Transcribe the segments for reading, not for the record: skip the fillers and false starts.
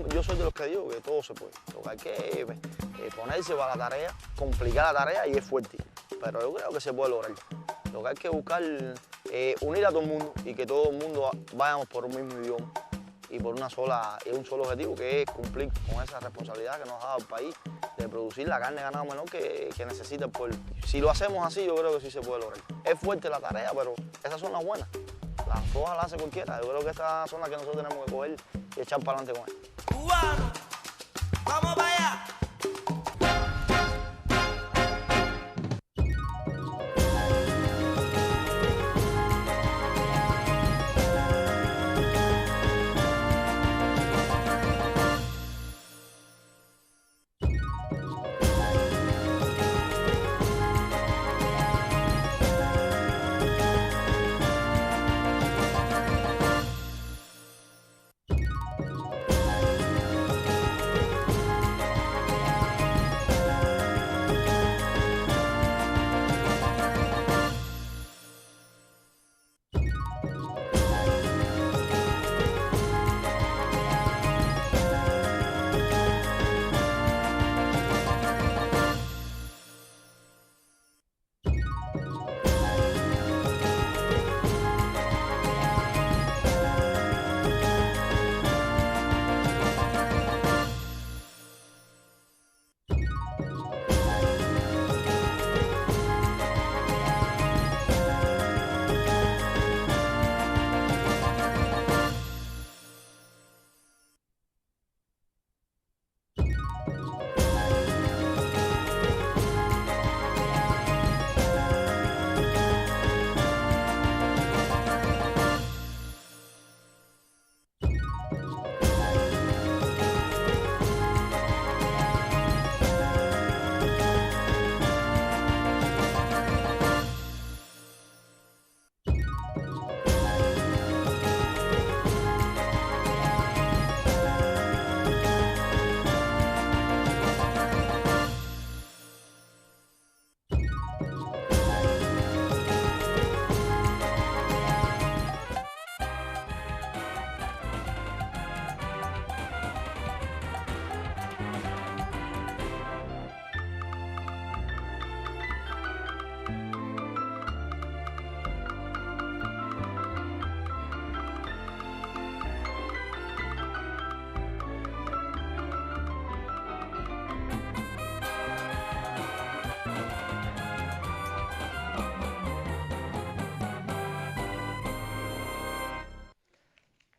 yo soy de los que digo que todo se puede. Lo que hay que ponerse para la tarea, complicar la tarea y es fuerte. Pero yo creo que se puede lograr. Lo que hay que buscar unir a todo el mundo y que todo el mundo vayamos por un mismo idioma y por un solo objetivo, que es cumplir con esa responsabilidad que nos ha dado el país de producir la carne de ganado menor que necesita el pueblo. Si lo hacemos así, yo creo que sí se puede lograr. Es fuerte la tarea, pero esas son las buenas. Las hojas las hace cualquiera. Yo creo que estas son las que nosotros tenemos que coger y echar para adelante con ellas. Cubano, vamos para allá.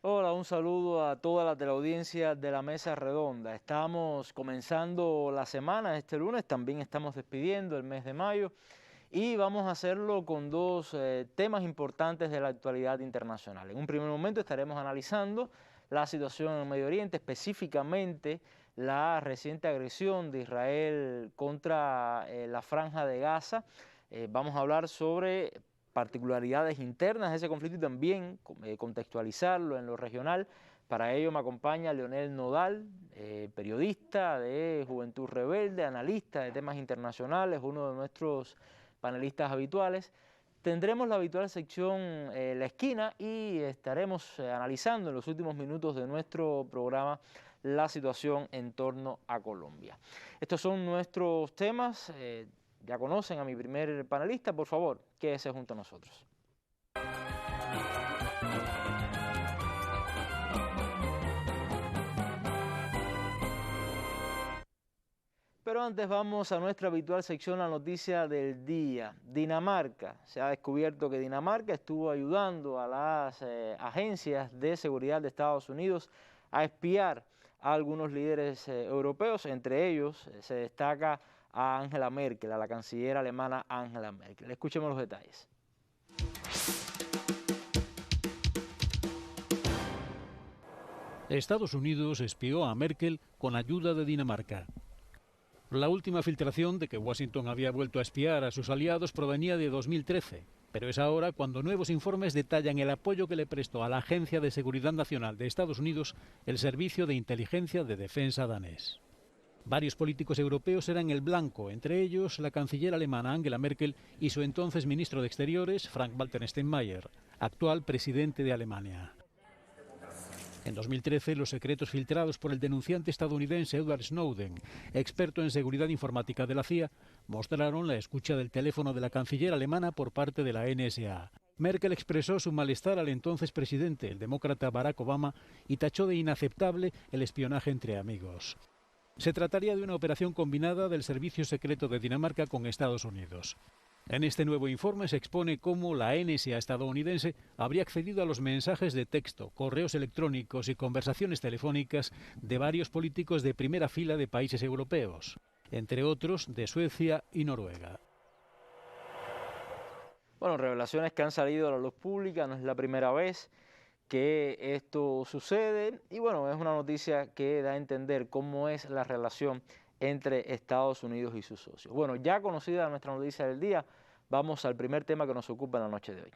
Hola, un saludo a toda la teleaudiencia de la Mesa Redonda. Estamos comenzando la semana este lunes, también estamos despidiendo el mes de mayo y vamos a hacerlo con dos temas importantes de la actualidad internacional. En un primer momento estaremos analizando la situación en el Medio Oriente, específicamente la reciente agresión de Israel contra la Franja de Gaza. Vamos a hablar sobre particularidades internas de ese conflicto y también contextualizarlo en lo regional. Para ello me acompaña Leonel Nodal, periodista de Juventud Rebelde, analista de temas internacionales, uno de nuestros panelistas habituales. Tendremos la habitual sección La Esquina y estaremos analizando en los últimos minutos de nuestro programa la situación en torno a Colombia. Estos son nuestros temas. Ya conocen a mi primer panelista, por favor, quédese junto a nosotros. Pero antes vamos a nuestra habitual sección, la noticia del día. Dinamarca. Se ha descubierto que Dinamarca estuvo ayudando a las agencias de seguridad de Estados Unidos a espiar a algunos líderes europeos. Entre ellos se destaca a Angela Merkel, a la canciller alemana Angela Merkel. Escuchemos los detalles. Estados Unidos espió a Merkel con ayuda de Dinamarca. La última filtración de que Washington había vuelto a espiar a sus aliados provenía de 2013, pero es ahora cuando nuevos informes detallan el apoyo que le prestó a la Agencia de Seguridad Nacional de Estados Unidos el Servicio de Inteligencia de Defensa danés. Varios políticos europeos eran el blanco, entre ellos la canciller alemana Angela Merkel y su entonces ministro de Exteriores, Frank-Walter Steinmeier, actual presidente de Alemania. En 2013, los secretos filtrados por el denunciante estadounidense Edward Snowden, experto en seguridad informática de la CIA, mostraron la escucha del teléfono de la canciller alemana por parte de la NSA. Merkel expresó su malestar al entonces presidente, el demócrata Barack Obama, y tachó de inaceptable el espionaje entre amigos. Se trataría de una operación combinada del Servicio Secreto de Dinamarca con Estados Unidos. En este nuevo informe se expone cómo la NSA estadounidense habría accedido a los mensajes de texto, correos electrónicos y conversaciones telefónicas de varios políticos de primera fila de países europeos, entre otros de Suecia y Noruega. Bueno, revelaciones que han salido a la luz pública, no es la primera vez que esto sucede y bueno, es una noticia que da a entender cómo es la relación entre Estados Unidos y sus socios. Bueno, ya conocida nuestra noticia del día, vamos al primer tema que nos ocupa en la noche de hoy.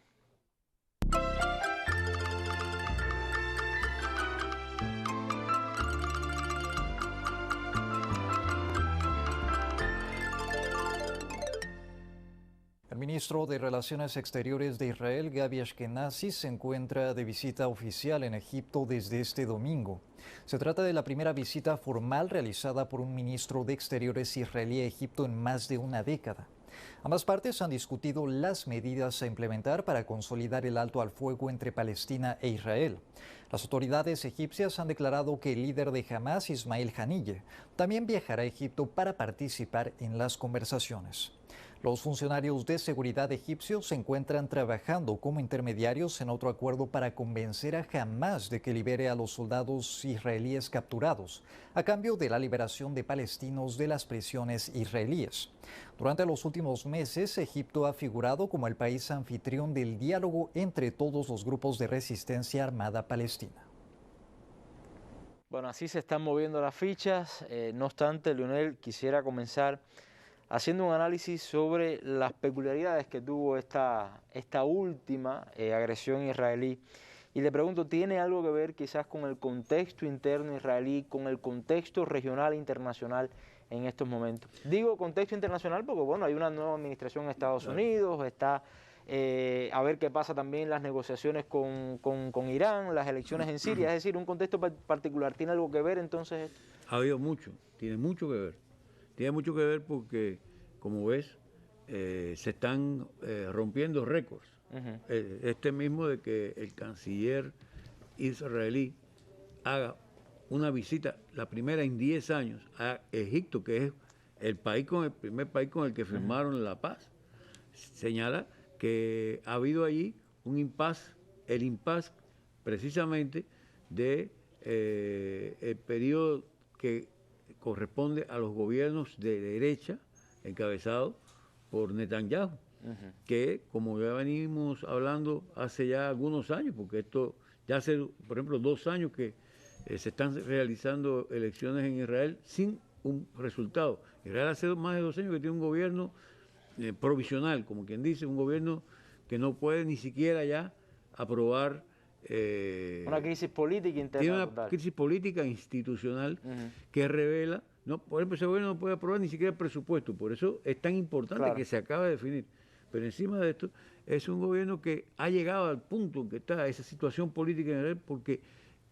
El ministro de Relaciones Exteriores de Israel, Gabi Ashkenazi, se encuentra de visita oficial en Egipto desde este domingo. Se trata de la primera visita formal realizada por un ministro de Exteriores israelí a Egipto en más de una década. Ambas partes han discutido las medidas a implementar para consolidar el alto al fuego entre Palestina e Israel. Las autoridades egipcias han declarado que el líder de Hamas, Ismail Haniyeh, también viajará a Egipto para participar en las conversaciones. Los funcionarios de seguridad egipcios se encuentran trabajando como intermediarios en otro acuerdo para convencer a Hamas de que libere a los soldados israelíes capturados, a cambio de la liberación de palestinos de las prisiones israelíes. Durante los últimos meses, Egipto ha figurado como el país anfitrión del diálogo entre todos los grupos de resistencia armada palestina. Bueno, así se están moviendo las fichas. No obstante, Leonel, quisiera comenzar haciendo un análisis sobre las peculiaridades que tuvo esta última agresión israelí. Y le pregunto, ¿tiene algo que ver quizás con el contexto interno israelí, con el contexto regional e internacional en estos momentos? Digo contexto internacional porque, bueno, hay una nueva administración en Estados Unidos, está a ver qué pasa también las negociaciones con Irán, las elecciones en Siria, es decir, un contexto particular. ¿Tiene algo que ver entonces? Ha habido mucho, tiene mucho que ver. Tiene mucho que ver porque, como ves, se están rompiendo récords. Este mismo de que el canciller israelí haga una visita, la primera en 10 años, a Egipto, que es el primer país con el que firmaron la paz, señala que ha habido allí un impasse, el impasse precisamente de el periodo que corresponde a los gobiernos de derecha encabezados por Netanyahu, que como ya venimos hablando hace ya algunos años, porque esto ya hace, por ejemplo, 2 años que se están realizando elecciones en Israel sin un resultado. Israel hace más de 2 años que tiene un gobierno provisional, como quien dice, un gobierno que no puede ni siquiera ya aprobar. Una crisis política interna. Tiene una total. crisis política institucional que revela, no, por ejemplo, ese gobierno no puede aprobar ni siquiera el presupuesto, por eso es tan importante que se acabe de definir. Pero encima de esto, es un gobierno que ha llegado al punto en que está esa situación política en Israel porque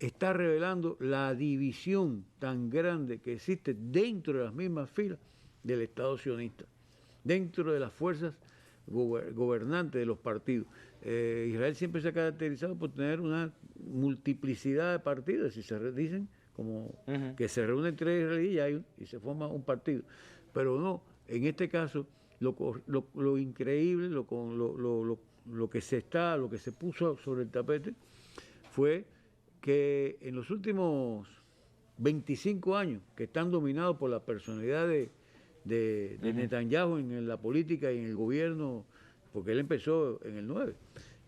está revelando la división tan grande que existe dentro de las mismas filas del Estado sionista, dentro de las fuerzas gobernantes de los partidos. Israel siempre se ha caracterizado por tener una multiplicidad de partidos, si se dicen como que se reúnen 3 israelíes y se forma un partido. Pero no, en este caso, lo increíble, lo que se puso sobre el tapete fue que en los últimos 25 años, que están dominados por la personalidad de Netanyahu en la política y en el gobierno, porque él empezó en el 9,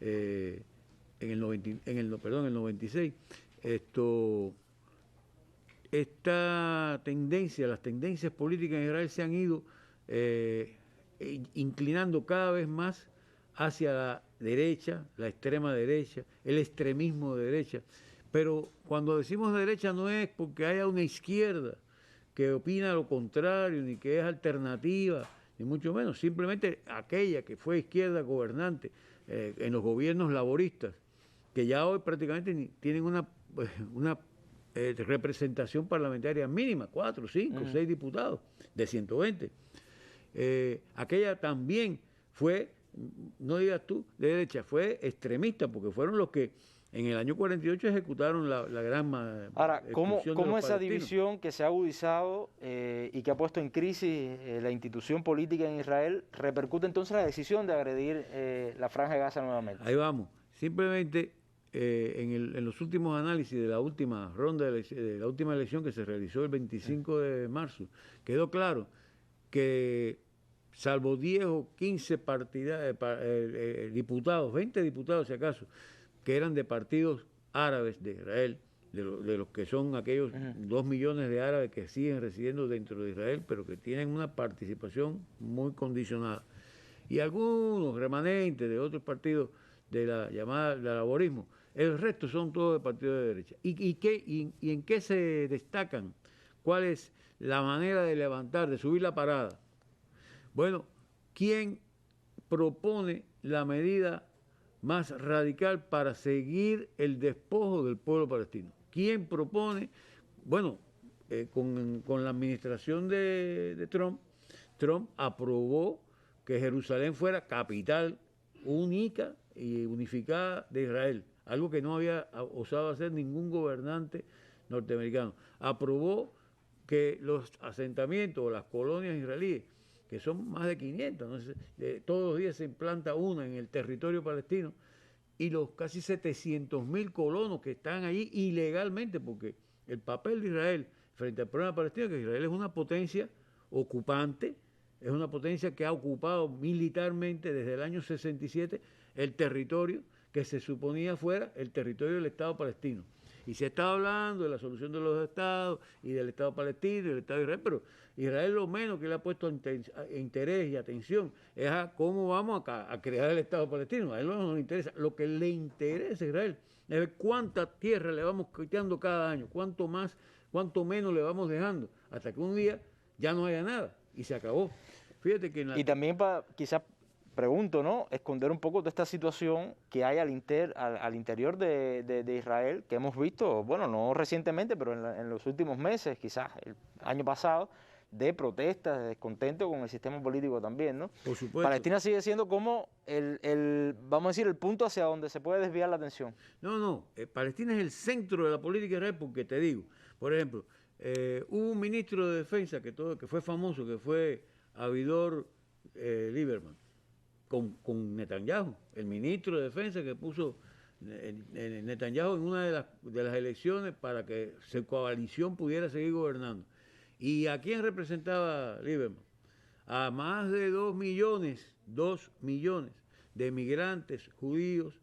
en el 96, esta tendencia, las tendencias políticas en Israel se han ido inclinando cada vez más hacia la derecha, la extrema derecha, el extremismo de derecha. Pero cuando decimos derecha no es porque haya una izquierda que opina lo contrario, ni que es alternativa, ni mucho menos, simplemente aquella que fue izquierda gobernante en los gobiernos laboristas, que ya hoy prácticamente tienen una una representación parlamentaria mínima, 4, 5, 6 diputados de 120. Aquella también fue, no digas tú, de derecha, fue extremista, porque fueron los que en el año 48 ejecutaron la gran Ahora, ¿cómo expulsión de los esa palestinos. división que se ha agudizado y que ha puesto en crisis la institución política en Israel repercute entonces en la decisión de agredir la Franja de Gaza nuevamente? Ahí vamos. Simplemente en los últimos análisis de la última ronda de la última elección que se realizó el 25 de marzo, quedó claro que salvo 10 o 15 diputados, 20 diputados si acaso, que eran de partidos árabes de Israel, de los que son aquellos 2 millones de árabes que siguen residiendo dentro de Israel, pero que tienen una participación muy condicionada. Y algunos remanentes de otros partidos de la llamada del laborismo, el resto son todos de partidos de derecha. ¿Y en qué se destacan? ¿Cuál es la manera de levantar, de subir la parada? Bueno, ¿quién propone la medida más radical para seguir el despojo del pueblo palestino? ¿Quién propone? Bueno, con la administración de Trump, Trump aprobó que Jerusalén fuera capital única y unificada de Israel, algo que no había osado hacer ningún gobernante norteamericano. Aprobó que los asentamientos o las colonias israelíes, que son más de 500, ¿no? Todos los días se implanta una en el territorio palestino, y los casi 700.000 colonos que están allí ilegalmente, porque el papel de Israel frente al problema palestino es que Israel es una potencia ocupante, es una potencia que ha ocupado militarmente desde el año 67 el territorio que se suponía fuera el territorio del Estado palestino. Y se está hablando de la solución de los estados y del Estado palestino y del Estado de Israel, pero Israel lo menos que le ha puesto interés y atención es a cómo vamos a crear el Estado palestino. A él no le interesa. Lo que le interesa a Israel es ver cuánta tierra le vamos quitando cada año, cuánto más, cuánto menos le vamos dejando, hasta que un día ya no haya nada y se acabó. Fíjate que Y también quizás pregunto, ¿no? Esconder un poco de esta situación que hay al interior de Israel, que hemos visto, bueno, no recientemente, pero en los últimos meses, quizás el año pasado, de protestas, de descontento con el sistema político también, ¿no? Por supuesto. Palestina sigue siendo como vamos a decir, el punto hacia donde se puede desviar la atención. No, Palestina es el centro de la política de Israel, porque te digo, por ejemplo, hubo un ministro de defensa que fue famoso, que fue Avigdor Lieberman, con Netanyahu, el ministro de defensa que puso Netanyahu en una de las elecciones para que su coalición pudiera seguir gobernando. ¿Y a quién representaba Lieberman? A más de 2 millones de migrantes judíos,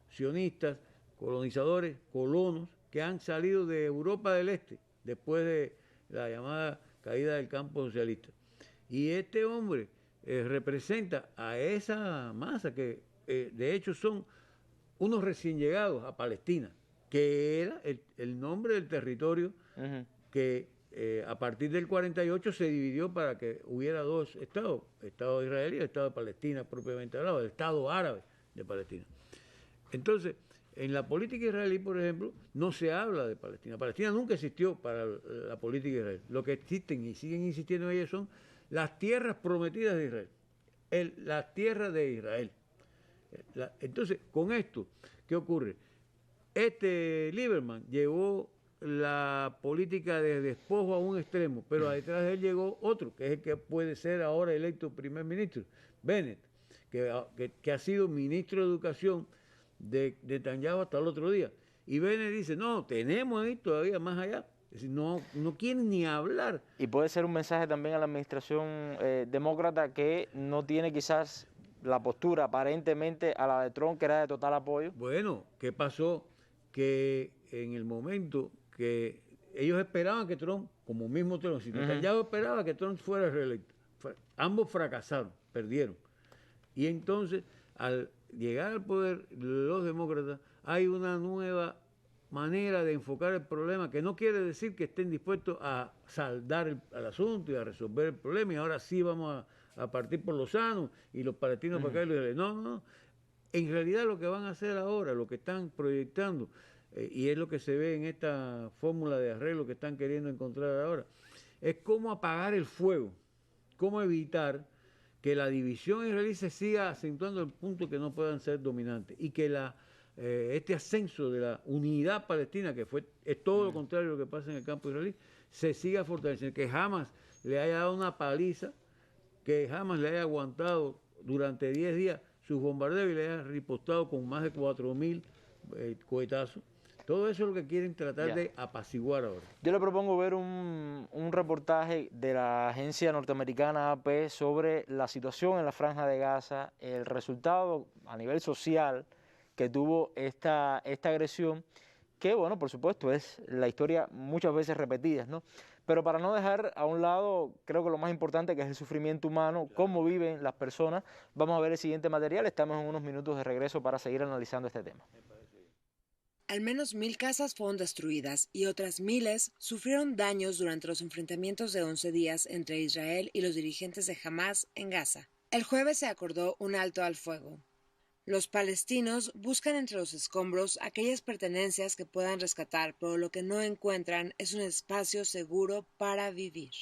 sionistas, colonizadores, colonos, que han salido de Europa del Este después de la llamada caída del campo socialista. Y este hombre representa a esa masa que de hecho son unos recién llegados a Palestina, que era el nombre del territorio que a partir del 48 se dividió para que hubiera 2 estados, Estado de Israel y el Estado de Palestina propiamente hablado, el Estado árabe de Palestina. Entonces, en la política israelí, por ejemplo, no se habla de Palestina. Palestina nunca existió para la política de Israel. Lo que existen y siguen insistiendo en ellas son las tierras prometidas de Israel, las tierras de Israel. Entonces, con esto, ¿qué ocurre? Lieberman llevó la política de despojo a un extremo, pero detrás de él llegó otro, que es el que puede ser ahora electo primer ministro, Bennett, que ha sido ministro de Educación de Netanyahu hasta el otro día. Y Bennett dice, no, tenemos ahí todavía más allá. Es decir, no quieren ni hablar. Y puede ser un mensaje también a la administración demócrata, que no tiene quizás la postura aparentemente a la de Trump, que era de total apoyo. Bueno, ¿qué pasó? Que en el momento que ellos esperaban que Trump, como mismo Trump, si Netanyahu esperaba que Trump fuera reelecto, ambos fracasaron, perdieron. Y entonces, al llegar al poder los demócratas, hay una nueva manera de enfocar el problema, que no quiere decir que estén dispuestos a saldar el asunto y a resolver el problema, y ahora sí vamos a partir por lo sano, y los palestinos para acá y los israelíes. No. En realidad lo que van a hacer ahora, lo que están proyectando, y es lo que se ve en esta fórmula de arreglo que están queriendo encontrar ahora, es cómo apagar el fuego, cómo evitar que la división israelí se siga acentuando al punto que no puedan ser dominantes y que este ascenso de la unidad palestina, que es todo lo contrario de lo que pasa en el campo israelí, se siga fortaleciendo, que Hamas le haya dado una paliza, que Hamas le haya aguantado durante 10 días sus bombardeos y le haya ripostado con más de 4.000 cohetazos. Todo eso es lo que quieren tratar de apaciguar ahora. Yo le propongo ver un reportaje de la agencia norteamericana AP sobre la situación en la Franja de Gaza, el resultado a nivel social que tuvo esta agresión, que, bueno, por supuesto, es la historia muchas veces repetida, ¿no? Pero para no dejar a un lado, creo que lo más importante, que es el sufrimiento humano, cómo viven las personas, vamos a ver el siguiente material. Estamos en unos minutos de regreso para seguir analizando este tema. Al menos 1.000 casas fueron destruidas y otras miles sufrieron daños durante los enfrentamientos de 11 días entre Israel y los dirigentes de Hamas en Gaza. El jueves se acordó un alto al fuego. Los palestinos buscan entre los escombros aquellas pertenencias que puedan rescatar, pero lo que no encuentran es un espacio seguro para vivir.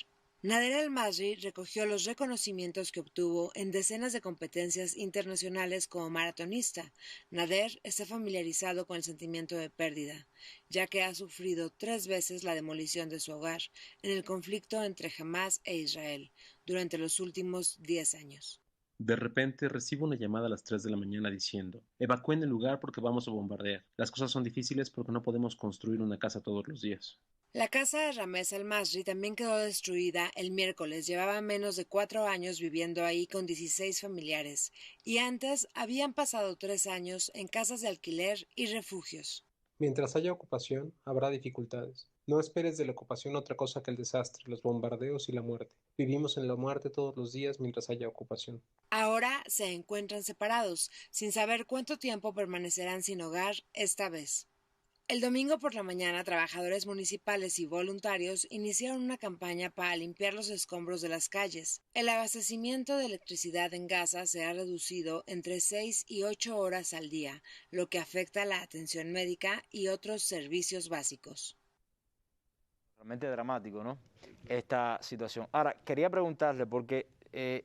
Nader El-Masri recogió los reconocimientos que obtuvo en decenas de competencias internacionales como maratonista. Nader está familiarizado con el sentimiento de pérdida, ya que ha sufrido 3 veces la demolición de su hogar en el conflicto entre Hamas e Israel durante los últimos 10 años. De repente recibo una llamada a las 3 de la mañana diciendo: evacúen el lugar porque vamos a bombardear. Las cosas son difíciles porque no podemos construir una casa todos los días. La casa de Ramez El-Masri también quedó destruida el miércoles. Llevaba menos de 4 años viviendo ahí con 16 familiares y antes habían pasado 3 años en casas de alquiler y refugios. Mientras haya ocupación, habrá dificultades. No esperes de la ocupación otra cosa que el desastre, los bombardeos y la muerte. Vivimos en la muerte todos los días mientras haya ocupación. Ahora se encuentran separados, sin saber cuánto tiempo permanecerán sin hogar esta vez. El domingo por la mañana, trabajadores municipales y voluntarios iniciaron una campaña para limpiar los escombros de las calles. El abastecimiento de electricidad en Gaza se ha reducido entre 6 y 8 horas al día, lo que afecta la atención médica y otros servicios básicos. Realmente dramático, ¿no? Esta situación. Ahora, quería preguntarle, porque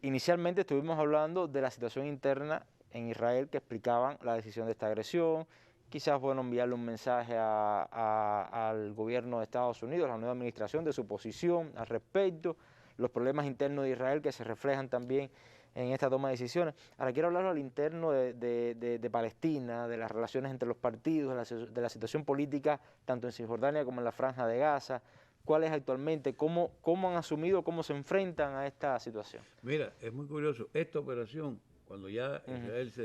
inicialmente estuvimos hablando de la situación interna en Israel, que explicaban la decisión de esta agresión. Quizás, bueno, enviarle un mensaje al gobierno de Estados Unidos, a la nueva administración, de su posición al respecto, los problemas internos de Israel que se reflejan también en esta toma de decisiones. Ahora quiero hablar al interno de Palestina, de las relaciones entre los partidos, de la situación política, tanto en Cisjordania como en la Franja de Gaza. ¿Cuál es actualmente? ¿Cómo han asumido, cómo se enfrentan a esta situación? Mira, es muy curioso. Esta operación, cuando ya Israel se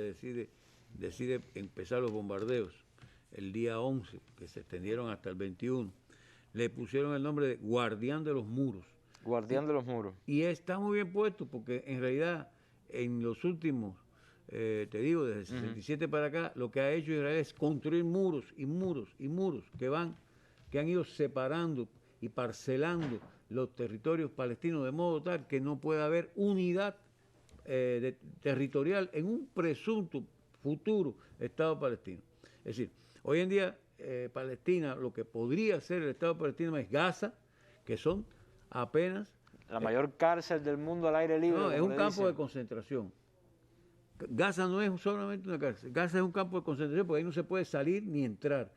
decide empezar los bombardeos el día 11, que se extendieron hasta el 21, le pusieron el nombre de Guardián de los Muros. Guardián de los Muros. Y está muy bien puesto porque en realidad en los últimos, te digo, desde el 67 para acá, lo que ha hecho Israel es construir muros y muros y muros que han ido separando y parcelando los territorios palestinos de modo tal que no pueda haber unidad territorial en un presunto futuro Estado palestino. Es decir, hoy en día Palestina, lo que podría ser el Estado palestino es Gaza, que son apenas... La mayor cárcel del mundo al aire libre. No, es un campo de concentración. Gaza no es solamente una cárcel, Gaza es un campo de concentración porque ahí no se puede salir ni entrar.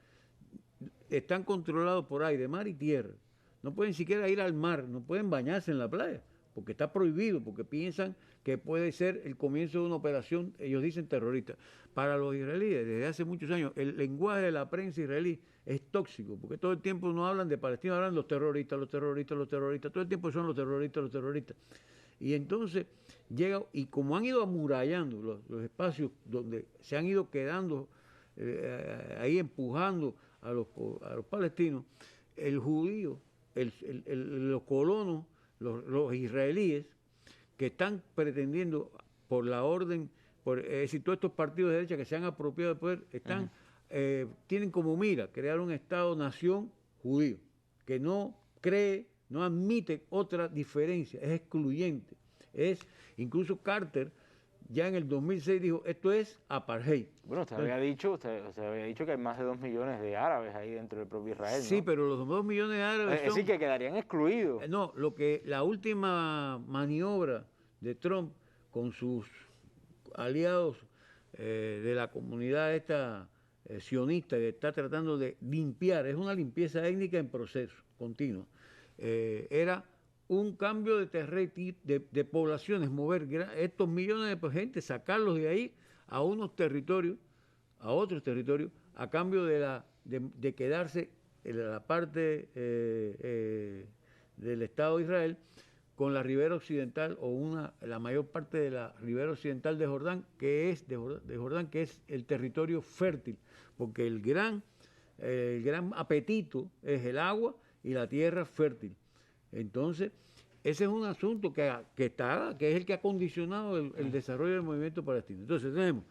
Están controlados por aire, mar y tierra. No pueden siquiera ir al mar, no pueden bañarse en la playa, porque está prohibido, porque piensan que puede ser el comienzo de una operación, ellos dicen terrorista. Para los israelíes, desde hace muchos años, el lenguaje de la prensa israelí es tóxico, porque todo el tiempo no hablan de Palestina, hablan los terroristas, los terroristas, los terroristas, todo el tiempo son los terroristas, los terroristas. Y entonces llega, y como han ido amurallando los espacios donde se han ido quedando ahí empujando a los palestinos, el judío, los colonos, los israelíes, que están pretendiendo por la orden, es decir, todos estos partidos de derecha que se han apropiado del poder, tienen como mira crear un Estado-nación judío, que no cree, no admite otra diferencia, es excluyente. Incluso Carter ya en el 2006 dijo, esto es apartheid. Bueno, usted había dicho que hay más de 2 millones de árabes ahí dentro del propio Israel, ¿no? Sí, pero los 2 millones de árabes es decir, que quedarían excluidos. No, la última maniobra de Trump con sus aliados de la comunidad esta sionista que está tratando de limpiar, es una limpieza étnica en proceso, continua, era un cambio de poblaciones, mover estos millones de gente, sacarlos de ahí a unos territorios, a otros territorios, a cambio de quedarse en la parte del Estado de Israel con la ribera occidental la mayor parte de la ribera occidental de Jordán, que es el territorio fértil, porque el gran apetito es el agua y la tierra fértil. Entonces, ese es un asunto que es el que ha condicionado el desarrollo del movimiento palestino. Entonces tenemos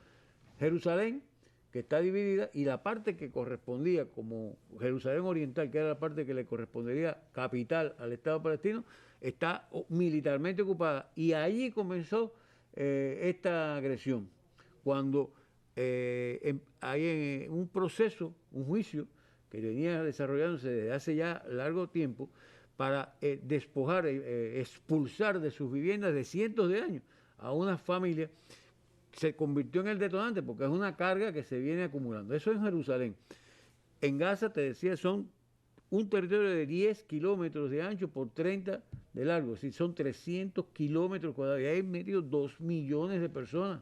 Jerusalén, que está dividida, y la parte que correspondía como Jerusalén Oriental, que era la parte que le correspondería capital al Estado palestino, está militarmente ocupada. Y allí comenzó esta agresión, cuando hay un proceso, un juicio que venía desarrollándose desde hace ya largo tiempo, para despojar, expulsar de sus viviendas de cientos de años a una familia, se convirtió en el detonante porque es una carga que se viene acumulando. Eso es en Jerusalén. En Gaza, te decía, son un territorio de 10 kilómetros de ancho por 30 de largo, es decir, son 300 kilómetros cuadrados y hay metido 2 millones de personas.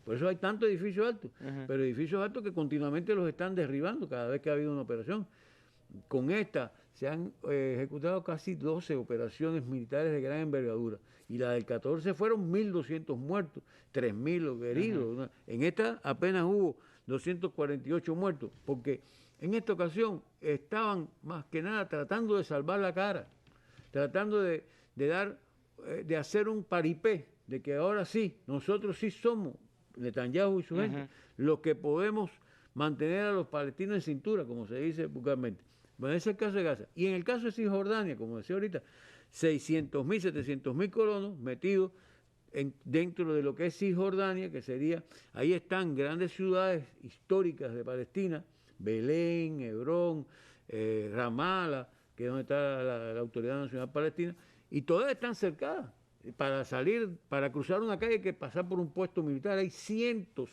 Por eso hay tantos edificios altos, pero edificios altos que continuamente los están derribando cada vez que ha habido una operación. Con esta se han ejecutado casi 12 operaciones militares de gran envergadura y la del 14 fueron 1.200 muertos, 3.000 heridos. En esta apenas hubo 248 muertos, porque en esta ocasión estaban más que nada tratando de salvar la cara, tratando de hacer un paripé, de que ahora sí, nosotros sí somos, Netanyahu y su gente, los que podemos mantener a los palestinos en cintura, como se dice vulgarmente. Bueno, ese es el caso de Gaza. Y en el caso de Cisjordania, como decía ahorita, 600.000, 700.000 colonos metidos dentro de lo que es Cisjordania, que sería, ahí están grandes ciudades históricas de Palestina, Belén, Hebrón, Ramala, que es donde está la Autoridad Nacional Palestina, y todas están cercadas. Para cruzar una calle hay que pasar por un puesto militar. Hay cientos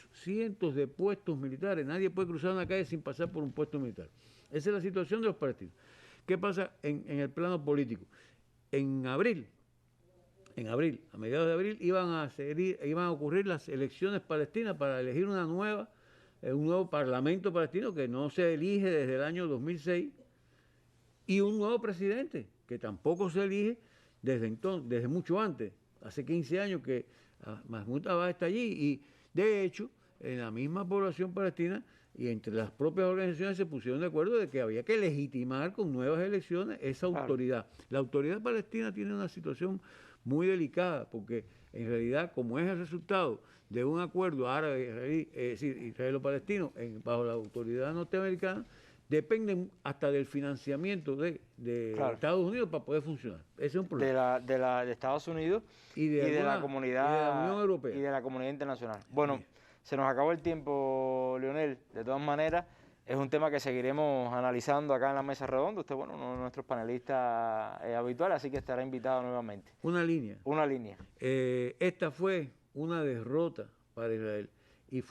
de puestos militares. Nadie puede cruzar una calle sin pasar por un puesto militar. Esa es la situación de los palestinos. ¿Qué pasa en el plano político? En abril, a mediados de abril, iban a ocurrir las elecciones palestinas para elegir un nuevo parlamento palestino que no se elige desde el año 2006 y un nuevo presidente que tampoco se elige desde mucho antes, hace 15 años que Mahmoud Abbas está allí y de hecho en la misma población palestina y entre las propias organizaciones se pusieron de acuerdo de que había que legitimar con nuevas elecciones esa autoridad. La autoridad palestina tiene una situación muy delicada porque en realidad como es el resultado de un acuerdo árabe-israelí, es decir, israelo-palestino bajo la autoridad norteamericana, dependen hasta del financiamiento de Estados Unidos para poder funcionar. Ese es un problema. De Estados Unidos y de la comunidad y de la Unión Europea. Y de la comunidad internacional. Bueno, se nos acabó el tiempo, Leonel. De todas maneras, es un tema que seguiremos analizando acá en la mesa redonda. Usted, bueno, uno de nuestros panelistas habituales, así que estará invitado nuevamente. Una línea. Esta fue una derrota para Israel. Y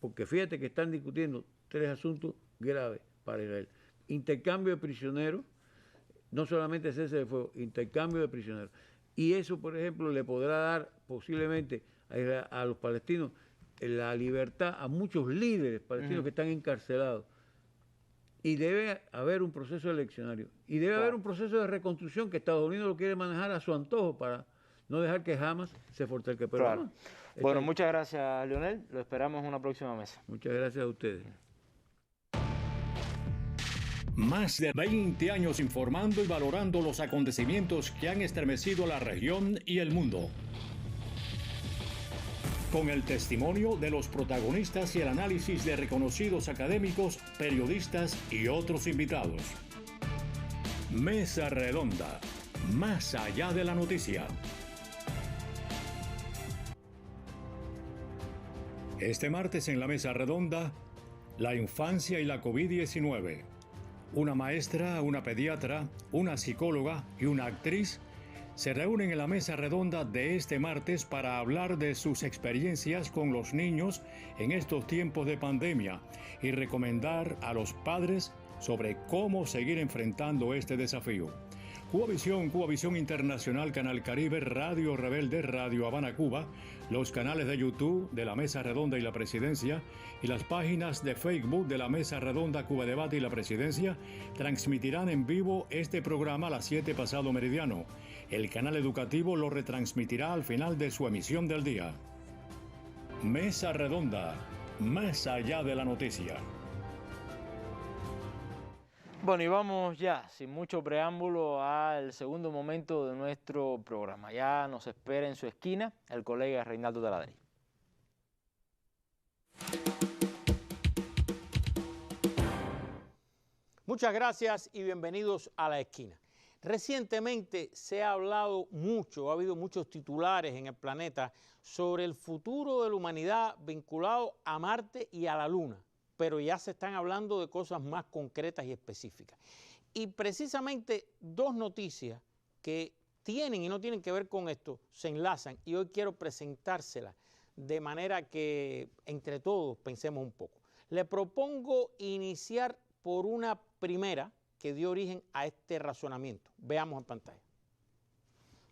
porque fíjate que están discutiendo 3 asuntos graves para Israel. Intercambio de prisioneros, no solamente cese de fuego, intercambio de prisioneros. Y eso, por ejemplo, le podrá dar posiblemente a los palestinos la libertad a muchos líderes palestinos que están encarcelados. Y debe haber un proceso eleccionario. Y debe haber un proceso de reconstrucción que Estados Unidos lo quiere manejar a su antojo para no dejar que Hamas se fortalezca. Pero bueno, muchas gracias, Leonel. Lo esperamos en una próxima mesa. Muchas gracias a ustedes. Más de 20 años informando y valorando los acontecimientos que han estremecido la región y el mundo. Con el testimonio de los protagonistas y el análisis de reconocidos académicos, periodistas y otros invitados. Mesa Redonda, más allá de la noticia. Este martes en la mesa redonda, la infancia y la COVID-19. Una maestra, una pediatra, una psicóloga y una actriz se reúnen en la mesa redonda de este martes para hablar de sus experiencias con los niños en estos tiempos de pandemia y recomendar a los padres sobre cómo seguir enfrentando este desafío. Cubavisión Internacional, Canal Caribe, Radio Rebelde, Radio Habana, Cuba, los canales de YouTube de la Mesa Redonda y la Presidencia y las páginas de Facebook de la Mesa Redonda, Cuba Debate y la Presidencia transmitirán en vivo este programa a las 7 pasado meridiano. El canal educativo lo retransmitirá al final de su emisión del día. Mesa Redonda, más allá de la noticia. Bueno, y vamos ya, sin mucho preámbulo, al segundo momento de nuestro programa. Ya nos espera en su esquina el colega Reinaldo Taladriz. Muchas gracias y bienvenidos a La Esquina. Recientemente se ha hablado mucho, ha habido muchos titulares en el planeta sobre el futuro de la humanidad vinculado a Marte y a la Luna, pero ya se están hablando de cosas más concretas y específicas. Y precisamente dos noticias que tienen y no tienen que ver con esto se enlazan y hoy quiero presentárselas de manera que entre todos pensemos un poco. Le propongo iniciar por una primera que dio origen a este razonamiento. Veamos en pantalla.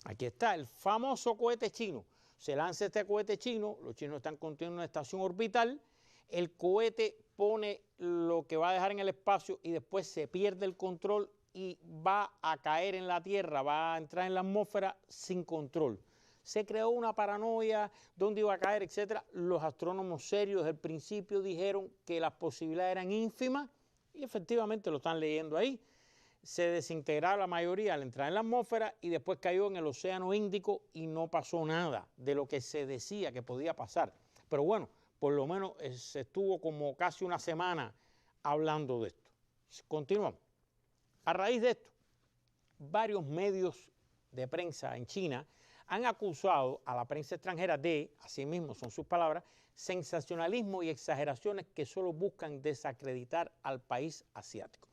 Aquí está el famoso cohete chino. Se lanza este cohete chino, los chinos están construyendo una estación orbital, el cohete pone lo que va a dejar en el espacio y después se pierde el control y va a caer en la Tierra, va a entrar en la atmósfera sin control. Se creó una paranoia, dónde iba a caer, etc. Los astrónomos serios desde el principio dijeron que las posibilidades eran ínfimas y efectivamente lo están leyendo ahí. Se desintegraba la mayoría al entrar en la atmósfera y después cayó en el Océano Índico y no pasó nada de lo que se decía que podía pasar. Pero bueno, por lo menos se estuvo como casi una semana hablando de esto. Continuamos. A raíz de esto, varios medios de prensa en China han acusado a la prensa extranjera de, así mismo son sus palabras, sensacionalismo y exageraciones que solo buscan desacreditar al país asiático.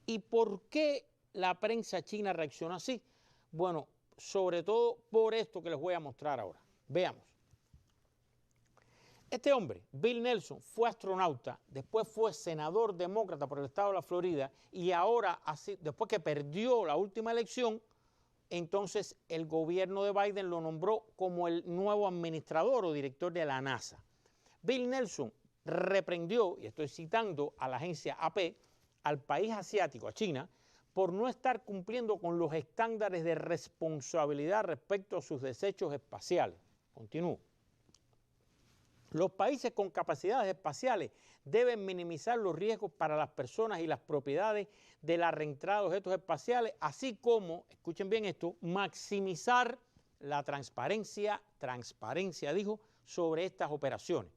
¿Y por qué la prensa china reacciona así? Bueno, sobre todo por esto que les voy a mostrar ahora. Veamos. Este hombre, Bill Nelson, fue astronauta, después fue senador demócrata por el estado de la Florida y ahora, después que perdió la última elección, entonces el gobierno de Biden lo nombró como el nuevo administrador o director de la NASA. Bill Nelson reprendió, y estoy citando a la agencia AP, al país asiático, a China, por no estar cumpliendo con los estándares de responsabilidad respecto a sus desechos espaciales. Continúo. Los países con capacidades espaciales deben minimizar los riesgos para las personas y las propiedades de la reentrada de objetos espaciales, así como, escuchen bien esto, maximizar la transparencia, dijo, sobre estas operaciones,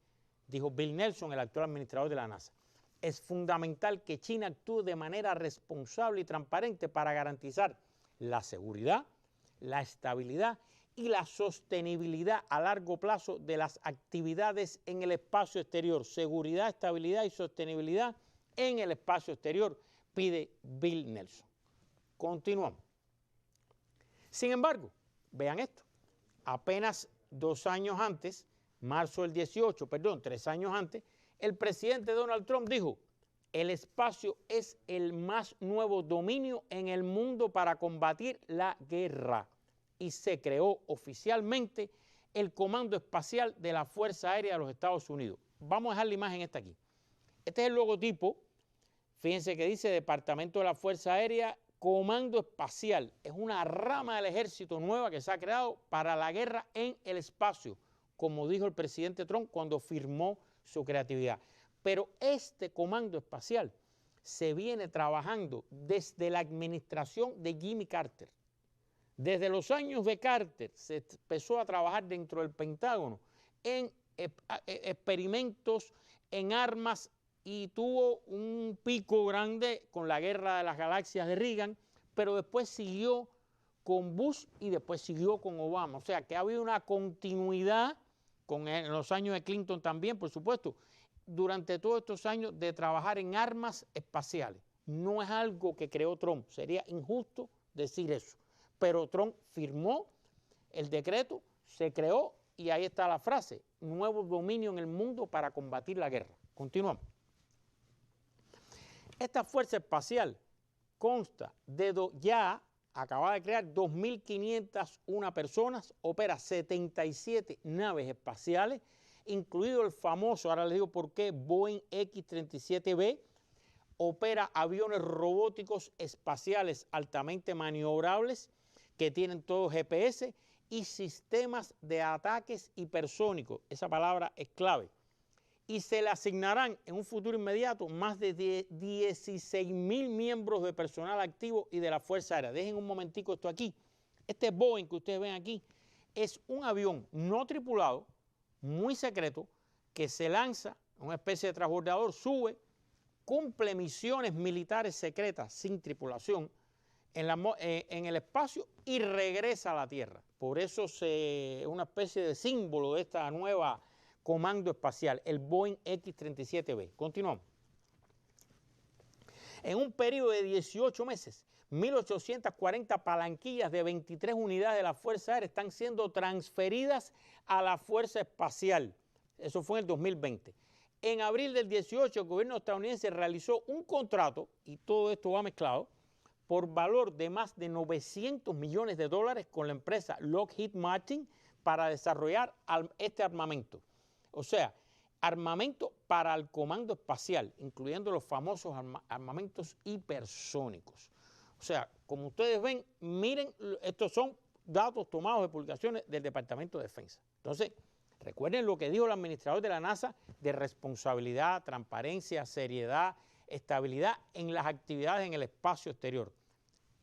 dijo Bill Nelson, el actual administrador de la NASA. Es fundamental que China actúe de manera responsable y transparente para garantizar la seguridad, la estabilidad y la sostenibilidad a largo plazo de las actividades en el espacio exterior. Seguridad, estabilidad y sostenibilidad en el espacio exterior, pide Bill Nelson. Continuamos. Sin embargo, vean esto, apenas 2 años antes, marzo del 18, 3 años antes, el presidente Donald Trump dijo, el espacio es el más nuevo dominio en el mundo para combatir la guerra. Y se creó oficialmente el Comando Espacial de la Fuerza Aérea de los Estados Unidos. Vamos a dejar la imagen esta aquí. Este es el logotipo. Fíjense que dice Departamento de la Fuerza Aérea, Comando Espacial. Es una rama del ejército nueva que se ha creado para la guerra en el espacio, como dijo el presidente Trump cuando firmó su creatividad. Pero este Comando Espacial se viene trabajando desde la administración de Jimmy Carter. Desde los años de Carter se empezó a trabajar dentro del Pentágono en experimentos, en armas y tuvo un pico grande con la Guerra de las Galaxias de Reagan, pero después siguió con Bush y después siguió con Obama. O sea que ha habido una continuidad en los años de Clinton también, por supuesto, durante todos estos años de trabajar en armas espaciales. No es algo que creó Trump, sería injusto decir eso. Pero Trump firmó el decreto, se creó y ahí está la frase, nuevo dominio en el mundo para combatir la guerra. Continuamos. Esta fuerza espacial consta de ya acaba de crear 2.501 personas, opera 77 naves espaciales, incluido el famoso, ahora les digo por qué, Boeing X-37B, opera aviones robóticos espaciales altamente maniobrables que tienen todo GPS y sistemas de ataques hipersónicos. Esa palabra es clave. Y se le asignarán en un futuro inmediato más de 16.000 miembros de personal activo y de la Fuerza Aérea. Dejen un momentico esto aquí. Este Boeing que ustedes ven aquí es un avión no tripulado, muy secreto, que se lanza, una especie de transbordador, sube, cumple misiones militares secretas sin tripulación en el espacio y regresa a la Tierra. Por eso es una especie de símbolo de esta nueva comando espacial, el Boeing X-37B. Continuamos. En un periodo de 18 meses, 1.840 palanquillas de 23 unidades de la Fuerza Aérea están siendo transferidas a la Fuerza Espacial. Eso fue en el 2020. En abril del 18, el gobierno estadounidense realizó un contrato, y todo esto va mezclado, por valor de más de 900 millones de dólares con la empresa Lockheed Martin para desarrollar este armamento. O sea, armamento para el comando espacial, incluyendo los famosos armamentos hipersónicos. O sea, como ustedes ven, miren, estos son datos tomados de publicaciones del Departamento de Defensa. Entonces, recuerden lo que dijo el administrador de la NASA de responsabilidad, transparencia, seriedad, estabilidad en las actividades en el espacio exterior.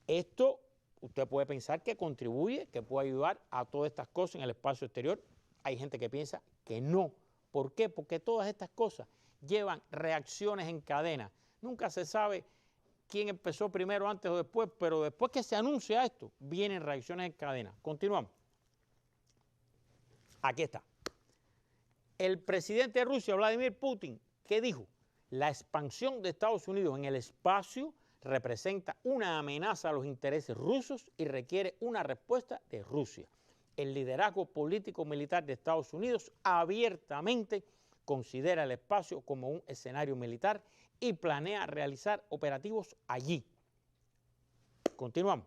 Esto, usted puede pensar que contribuye, que puede ayudar a todas estas cosas en el espacio exterior. Hay gente que piensa que no. ¿Por qué? Porque todas estas cosas llevan reacciones en cadena. Nunca se sabe quién empezó primero, antes o después, pero después que se anuncia esto, vienen reacciones en cadena. Continuamos. Aquí está. El presidente de Rusia, Vladimir Putin, ¿qué dijo? La expansión de Estados Unidos en el espacio representa una amenaza a los intereses rusos y requiere una respuesta de Rusia. El liderazgo político-militar de Estados Unidos abiertamente considera el espacio como un escenario militar y planea realizar operativos allí. Continuamos.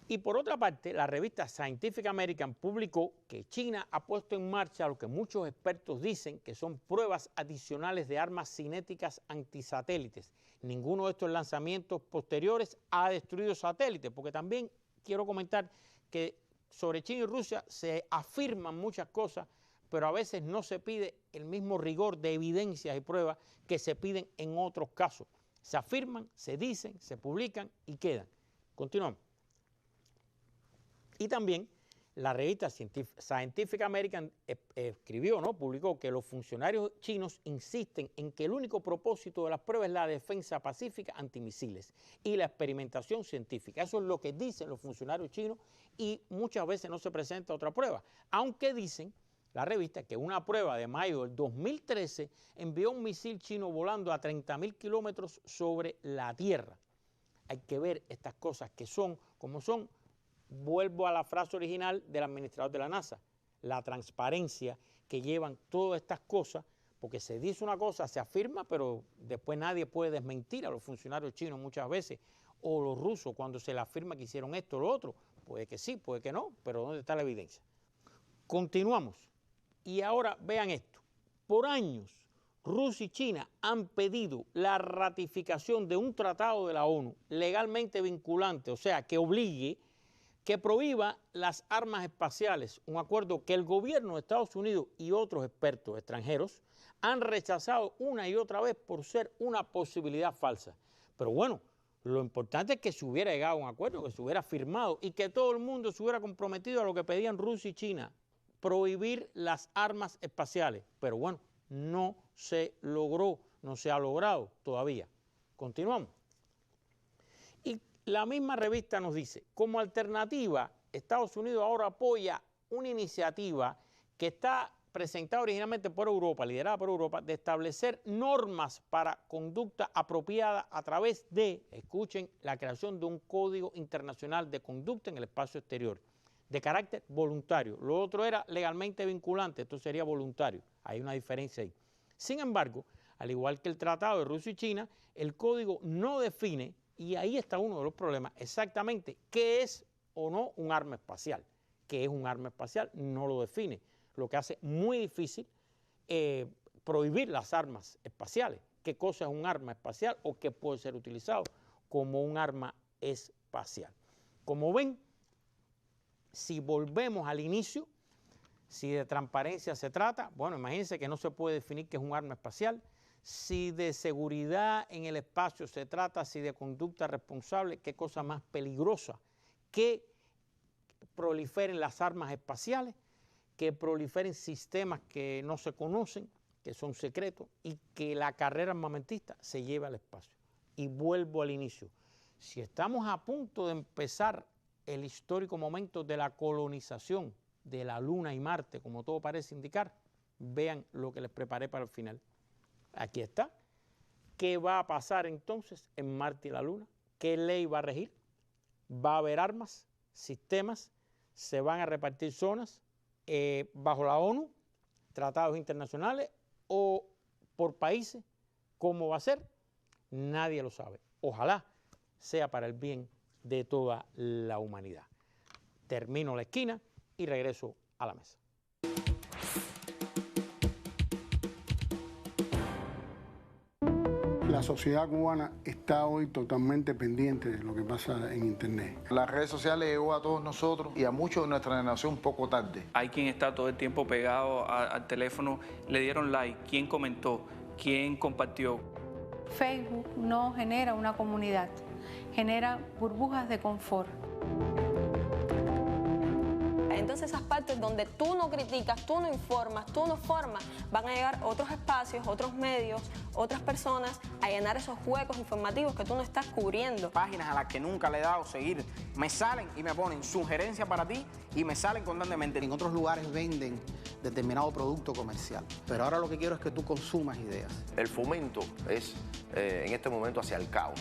Y por otra parte, la revista Scientific American publicó que China ha puesto en marcha lo que muchos expertos dicen que son pruebas adicionales de armas cinéticas antisatélites. Ninguno de estos lanzamientos posteriores ha destruido satélites, porque también quiero comentar que sobre China y Rusia se afirman muchas cosas, pero a veces no se pide el mismo rigor de evidencias y pruebas que se piden en otros casos. Se afirman, se dicen, se publican y quedan. Continuamos. Y también la revista Scientific American escribió, publicó que los funcionarios chinos insisten en que el único propósito de las pruebas es la defensa pacífica antimisiles y la experimentación científica. Eso es lo que dicen los funcionarios chinos y muchas veces no se presenta otra prueba. Aunque dicen la revista que una prueba de mayo del 2013 envió un misil chino volando a 30.000 kilómetros sobre la Tierra. Hay que ver estas cosas que son como son. Vuelvo a la frase original del administrador de la NASA, la transparencia que llevan todas estas cosas, porque se dice una cosa, se afirma, pero después nadie puede desmentir a los funcionarios chinos muchas veces, o los rusos cuando se les afirma que hicieron esto o lo otro. Puede que sí, puede que no, pero ¿dónde está la evidencia? Continuamos. Y ahora vean esto. Por años, Rusia y China han pedido la ratificación de un tratado de la ONU legalmente vinculante, o sea, que obligue, que prohíba las armas espaciales, un acuerdo que el gobierno de Estados Unidos y otros expertos extranjeros han rechazado una y otra vez por ser una posibilidad falsa. Pero bueno, lo importante es que se hubiera llegado a un acuerdo, que se hubiera firmado y que todo el mundo se hubiera comprometido a lo que pedían Rusia y China, prohibir las armas espaciales. Pero bueno, no se logró, no se ha logrado todavía. Continuamos. La misma revista nos dice, como alternativa, Estados Unidos ahora apoya una iniciativa que está presentada originalmente por Europa, liderada por Europa, de establecer normas para conducta apropiada a través de, escuchen, la creación de un código internacional de conducta en el espacio exterior, de carácter voluntario. Lo otro era legalmente vinculante, esto sería voluntario. Hay una diferencia ahí. Sin embargo, al igual que el Tratado de Rusia y China, el código no define, y ahí está uno de los problemas, exactamente qué es o no un arma espacial. ¿Qué es un arma espacial? No lo define, lo que hace muy difícil prohibir las armas espaciales. ¿Qué cosa es un arma espacial o qué puede ser utilizado como un arma espacial? Como ven, si volvemos al inicio, si de transparencia se trata, bueno, imagínense que no se puede definir qué es un arma espacial. Si de seguridad en el espacio se trata, si de conducta responsable, qué cosa más peligrosa que proliferen las armas espaciales, que proliferen sistemas que no se conocen, que son secretos, y que la carrera armamentista se lleve al espacio. Y vuelvo al inicio. Si estamos a punto de empezar el histórico momento de la colonización de la Luna y Marte, como todo parece indicar, vean lo que les preparé para el final. Aquí está. ¿Qué va a pasar entonces en Marte y la Luna? ¿Qué ley va a regir? ¿Va a haber armas, sistemas? ¿Se van a repartir zonas bajo la ONU, tratados internacionales o por países? ¿Cómo va a ser? Nadie lo sabe. Ojalá sea para el bien de toda la humanidad. Termino la esquina y regreso a la mesa. La sociedad cubana está hoy totalmente pendiente de lo que pasa en Internet. Las redes sociales llegó a todos nosotros y a muchos de nuestra generación un poco tarde. Hay quien está todo el tiempo pegado al teléfono, le dieron like, quién comentó, quién compartió. Facebook no genera una comunidad, genera burbujas de confort. Entonces esas partes donde tú no criticas, tú no informas, tú no formas, van a llegar otros espacios, otros medios, otras personas a llenar esos huecos informativos que tú no estás cubriendo. Páginas a las que nunca le he dado seguir, me salen y me ponen sugerencia para ti y me salen constantemente. En otros lugares venden determinado producto comercial, pero ahora lo que quiero es que tú consumas ideas. El fomento es en este momento hacia el caos.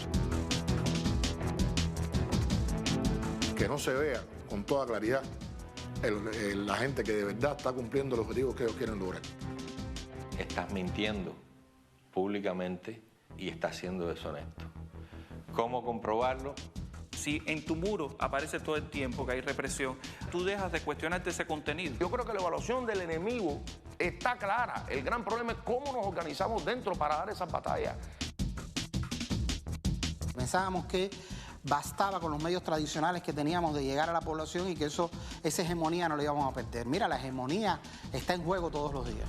Que no se vea con toda claridad la gente que de verdad está cumpliendo los objetivos que ellos quieren lograr. Estás mintiendo públicamente y estás siendo deshonesto. ¿Cómo comprobarlo? Si en tu muro aparece todo el tiempo que hay represión, tú dejas de cuestionarte ese contenido. Yo creo que la evaluación del enemigo está clara. El gran problema es cómo nos organizamos dentro para dar esas batallas. Pensábamos que bastaba con los medios tradicionales que teníamos de llegar a la población y que esa hegemonía no la íbamos a perder. Mira, la hegemonía está en juego todos los días.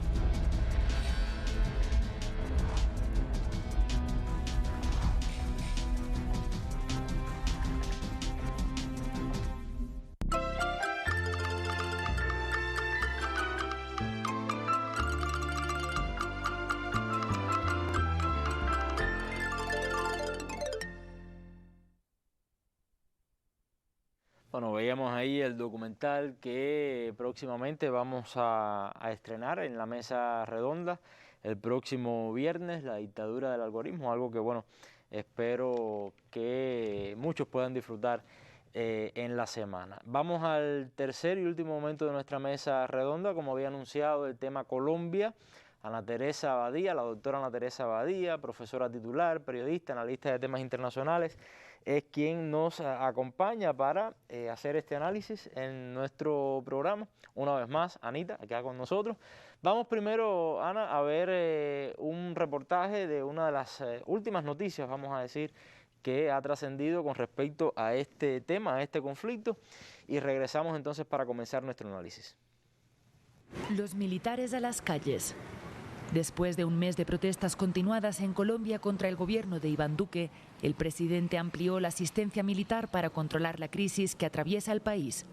Bueno, veíamos ahí el documental que próximamente vamos a estrenar en la Mesa Redonda el próximo viernes, La dictadura del algoritmo, algo que, bueno, espero que muchos puedan disfrutar en la semana. Vamos al tercer y último momento de nuestra Mesa Redonda, como había anunciado, el tema Colombia. Ana Teresa Badía, la doctora Ana Teresa Badía, profesora titular, periodista, analista de temas internacionales, es quien nos acompaña para hacer este análisis en nuestro programa. Una vez más, Anita, acá con nosotros. Vamos primero, Ana, a ver un reportaje de una de las últimas noticias, vamos a decir, que ha trascendido con respecto a este tema, a este conflicto, y regresamos entonces para comenzar nuestro análisis. Los militares a las calles. Después de un mes de protestas continuadas en Colombia contra el gobierno de Iván Duque, el presidente amplió la asistencia militar para controlar la crisis que atraviesa el país.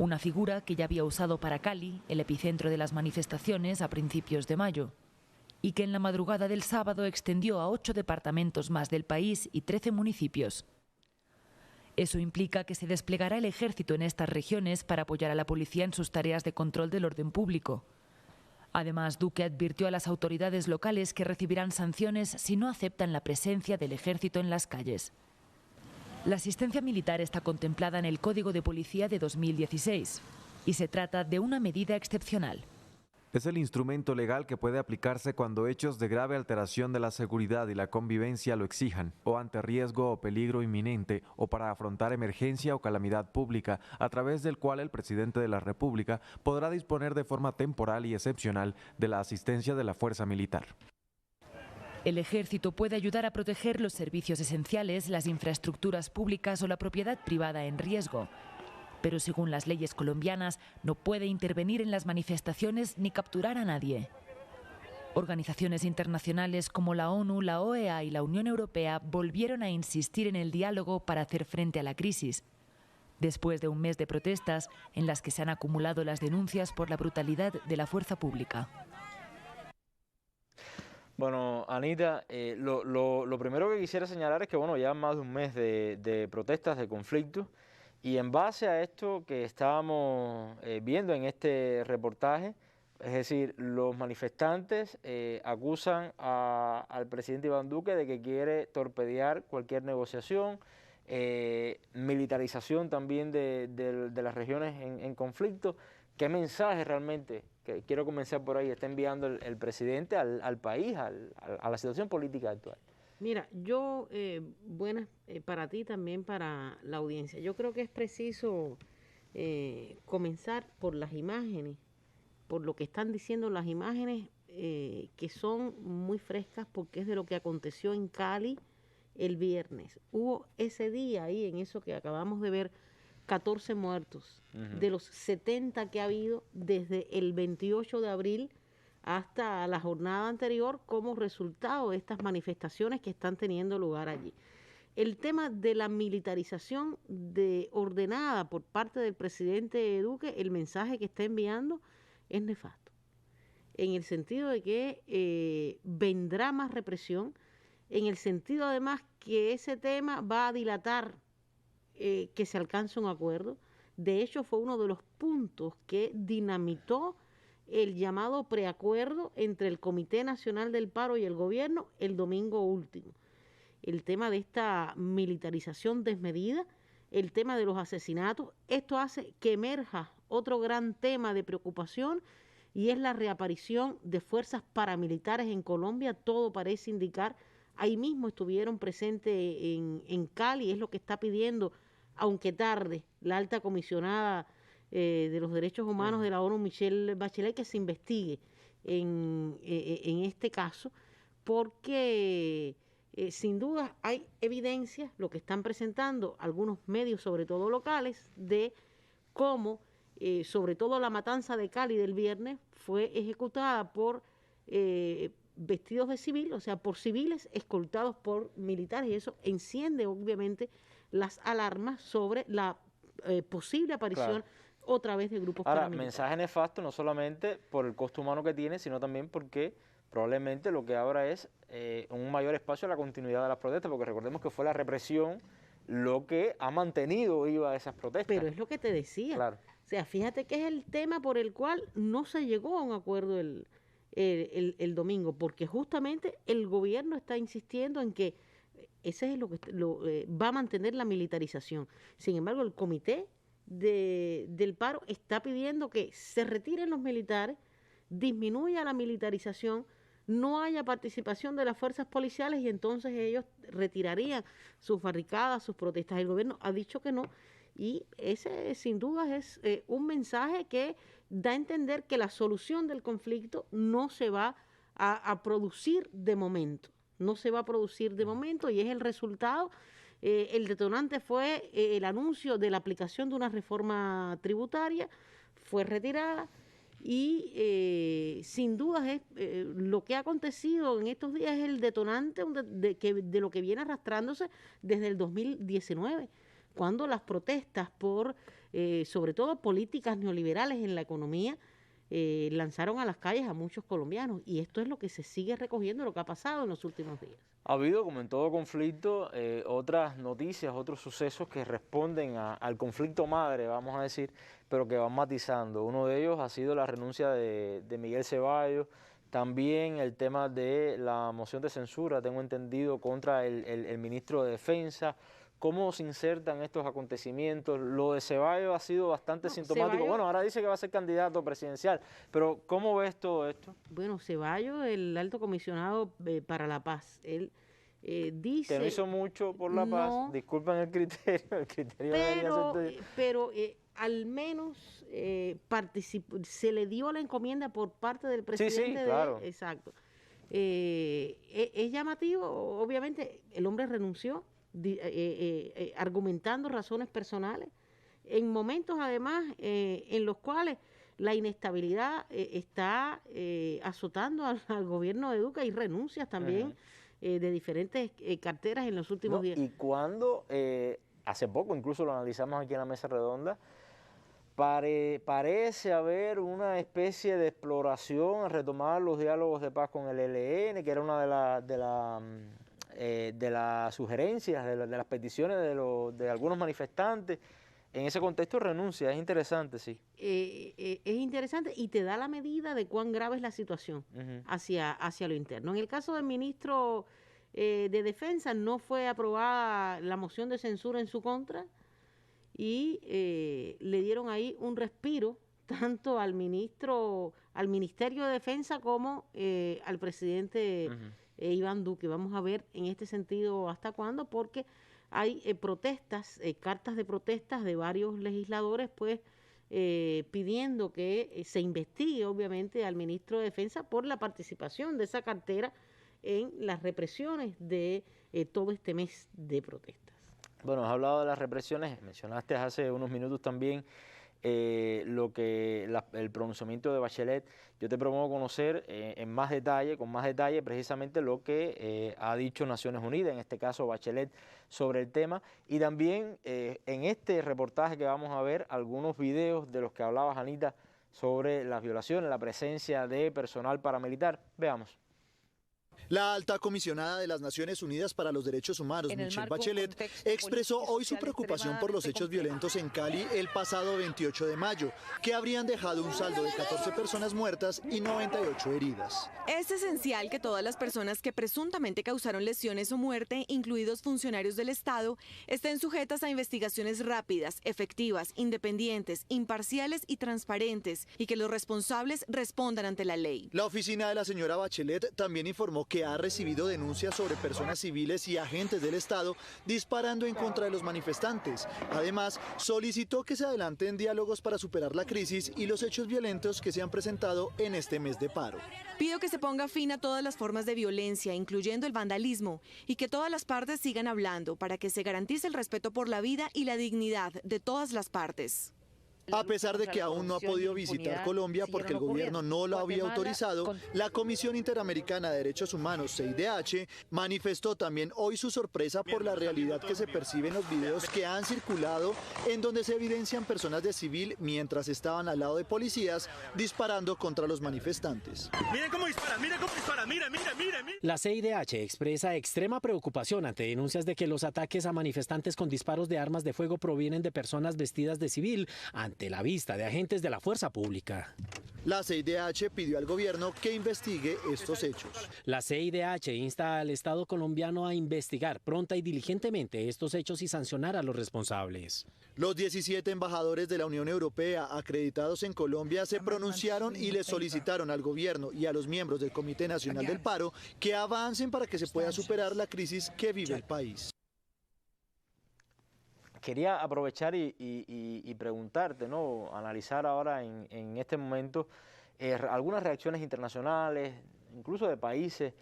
Una figura que ya había usado para Cali, el epicentro de las manifestaciones a principios de mayo, y que en la madrugada del sábado extendió a 8 departamentos más del país y 13 municipios. Eso implica que se desplegará el ejército en estas regiones para apoyar a la policía en sus tareas de control del orden público. Además, Duque advirtió a las autoridades locales que recibirán sanciones si no aceptan la presencia del ejército en las calles. La asistencia militar está contemplada en el Código de Policía de 2016 y se trata de una medida excepcional. Es el instrumento legal que puede aplicarse cuando hechos de grave alteración de la seguridad y la convivencia lo exijan, o ante riesgo o peligro inminente, o para afrontar emergencia o calamidad pública, a través del cual el presidente de la República podrá disponer de forma temporal y excepcional de la asistencia de la fuerza militar. El ejército puede ayudar a proteger los servicios esenciales, las infraestructuras públicas o la propiedad privada en riesgo. Pero según las leyes colombianas, no puede intervenir en las manifestaciones ni capturar a nadie. Organizaciones internacionales como la ONU, la OEA y la Unión Europea volvieron a insistir en el diálogo para hacer frente a la crisis, después de un mes de protestas en las que se han acumulado las denuncias por la brutalidad de la fuerza pública. Bueno, Anita, lo primero que quisiera señalar es que ya más de un mes de protestas, de conflictos, y en base a esto que estábamos viendo en este reportaje, es decir, los manifestantes acusan al presidente Iván Duque de que quiere torpedear cualquier negociación, militarización también de las regiones en conflicto. ¿Qué mensaje realmente, que quiero comenzar por ahí, está enviando el presidente al país, a la situación política actual? Mira, buenas para ti, también para la audiencia. Yo creo que es preciso comenzar por las imágenes, por lo que están diciendo las imágenes, que son muy frescas porque es de lo que aconteció en Cali el viernes. Hubo ese día ahí, en eso que acabamos de ver, 14 muertos, de los 70 que ha habido desde el 28 de abril hasta la jornada anterior como resultado de estas manifestaciones que están teniendo lugar allí. El tema de la militarización ordenada por parte del presidente Duque, el mensaje que está enviando es nefasto, en el sentido de que vendrá más represión, en el sentido además que ese tema va a dilatar que se alcance un acuerdo. De hecho, fue uno de los puntos que dinamitó el llamado preacuerdo entre el Comité Nacional del Paro y el gobierno el domingo último. El tema de esta militarización desmedida, el tema de los asesinatos, esto hace que emerja otro gran tema de preocupación y es la reaparición de fuerzas paramilitares en Colombia. Todo parece indicar, ahí mismo estuvieron presentes en Cali, es lo que está pidiendo, aunque tarde, la alta comisionada de los derechos humanos de la ONU, Michelle Bachelet, que se investigue en este caso, porque sin duda hay evidencias, lo que están presentando algunos medios, sobre todo locales, de cómo, sobre todo la matanza de Cali del viernes, fue ejecutada por vestidos de civil, o sea, por civiles escoltados por militares, y eso enciende obviamente las alarmas sobre la posible aparición otra vez de grupos paramilitares. Mensaje nefasto no solamente por el costo humano que tiene, sino también porque probablemente lo que ahora es un mayor espacio a la continuidad de las protestas, porque recordemos que fue la represión lo que ha mantenido viva esas protestas. Pero es lo que te decía. Claro. O sea, fíjate que es el tema por el cual no se llegó a un acuerdo el domingo, porque justamente el gobierno está insistiendo en que ese es lo que va a mantener la militarización. Sin embargo, el comité del paro está pidiendo que se retiren los militares, disminuya la militarización, no haya participación de las fuerzas policiales y entonces ellos retirarían sus barricadas, sus protestas. El gobierno ha dicho que no y ese sin duda es un mensaje que da a entender que la solución del conflicto no se va a producir de momento. No se va a producir de momento y es el resultado. El detonante fue el anuncio de la aplicación de una reforma tributaria, fue retirada y sin duda es lo que ha acontecido en estos días es el detonante de lo que viene arrastrándose desde el 2019, cuando las protestas por, sobre todo políticas neoliberales en la economía, lanzaron a las calles a muchos colombianos, y esto es lo que se sigue recogiendo, lo que ha pasado en los últimos días. Ha habido, como en todo conflicto, otras noticias, otros sucesos que responden al conflicto madre, vamos a decir, pero que van matizando. Uno de ellos ha sido la renuncia de Miguel Ceballos, también el tema de la moción de censura, tengo entendido, contra el ministro de Defensa. ¿Cómo se insertan estos acontecimientos? Lo de Ceballos ha sido bastante sintomático. Ceballos, bueno, ahora dice que va a ser candidato presidencial, pero ¿cómo ves todo esto? Bueno, Ceballos, el alto comisionado para la paz, él dice... Que no hizo mucho por la paz, disculpen el criterio pero al menos se le dio la encomienda por parte del presidente. Sí, claro. Exacto. Es llamativo, obviamente, el hombre renunció, argumentando razones personales, en momentos además en los cuales la inestabilidad está azotando al gobierno de Duque. Hay renuncias también de diferentes carteras en los últimos días. Y cuando, hace poco incluso lo analizamos aquí en la mesa redonda, parece haber una especie de exploración a retomar los diálogos de paz con el ELN, que era una de las sugerencias, de las peticiones de algunos manifestantes. En ese contexto renuncia, es interesante, sí. Es interesante y te da la medida de cuán grave es la situación hacia lo interno. En el caso del ministro de Defensa, no fue aprobada la moción de censura en su contra y le dieron ahí un respiro tanto al Ministerio de Defensa como al presidente Iván Duque. Vamos a ver en este sentido hasta cuándo, porque hay protestas, cartas de protestas de varios legisladores, pues pidiendo que se investigue obviamente al ministro de Defensa por la participación de esa cartera en las represiones de todo este mes de protestas. Bueno, has hablado de las represiones, mencionaste hace unos minutos también el pronunciamiento de Bachelet. Yo te propongo conocer con más detalle precisamente lo que ha dicho Naciones Unidas, en este caso Bachelet, sobre el tema, y también en este reportaje que vamos a ver algunos videos de los que hablaba Anita sobre las violaciones, la presencia de personal paramilitar. Veamos. La alta comisionada de las Naciones Unidas para los Derechos Humanos, Michelle Bachelet, expresó hoy su preocupación por los hechos violentos en Cali el pasado 28 de mayo, que habrían dejado un saldo de 14 personas muertas y 98 heridas. Es esencial que todas las personas que presuntamente causaron lesiones o muerte, incluidos funcionarios del Estado, estén sujetas a investigaciones rápidas, efectivas, independientes, imparciales y transparentes, y que los responsables respondan ante la ley. La oficina de la señora Bachelet también informó que ha recibido denuncias sobre personas civiles y agentes del Estado disparando en contra de los manifestantes. Además, solicitó que se adelanten diálogos para superar la crisis y los hechos violentos que se han presentado en este mes de paro. Pido que se ponga fin a todas las formas de violencia, incluyendo el vandalismo, y que todas las partes sigan hablando para que se garantice el respeto por la vida y la dignidad de todas las partes. A pesar de que aún no ha podido visitar Colombia porque el gobierno no lo había autorizado, la Comisión Interamericana de Derechos Humanos, CIDH, manifestó también hoy su sorpresa por la realidad que se percibe en los videos que han circulado, en donde se evidencian personas de civil mientras estaban al lado de policías disparando contra los manifestantes. Miren cómo disparan, miren cómo disparan, mira. La CIDH expresa extrema preocupación ante denuncias de que los ataques a manifestantes con disparos de armas de fuego provienen de personas vestidas de civil ante la vista de agentes de la fuerza pública. La CIDH pidió al gobierno que investigue estos hechos. La CIDH insta al Estado colombiano a investigar pronta y diligentemente estos hechos y sancionar a los responsables. Los 17 embajadores de la Unión Europea acreditados en Colombia se pronunciaron y le solicitaron al gobierno y a los miembros del Comité Nacional del Paro que avancen para que se pueda superar la crisis que vive el país. Quería aprovechar y preguntarte, ¿no? Analizar ahora en este momento algunas reacciones internacionales, incluso de países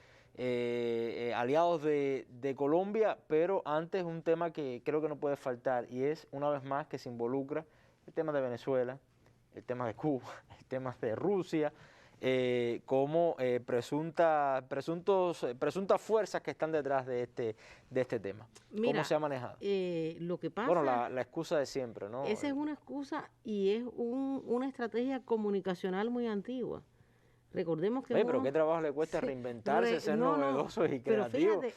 aliados de Colombia, pero antes un tema que creo que no puede faltar, y es una vez más que se involucra el tema de Venezuela, el tema de Cuba, el tema de Rusia, como presuntas fuerzas que están detrás de este tema. Mira, ¿cómo se ha manejado? Lo que pasa... Bueno, la excusa de siempre, ¿no? Esa es una excusa y es una estrategia comunicacional muy antigua. Recordemos que... pero qué trabajo le cuesta reinventarse, ser novedosos y creativos. Pero fíjate,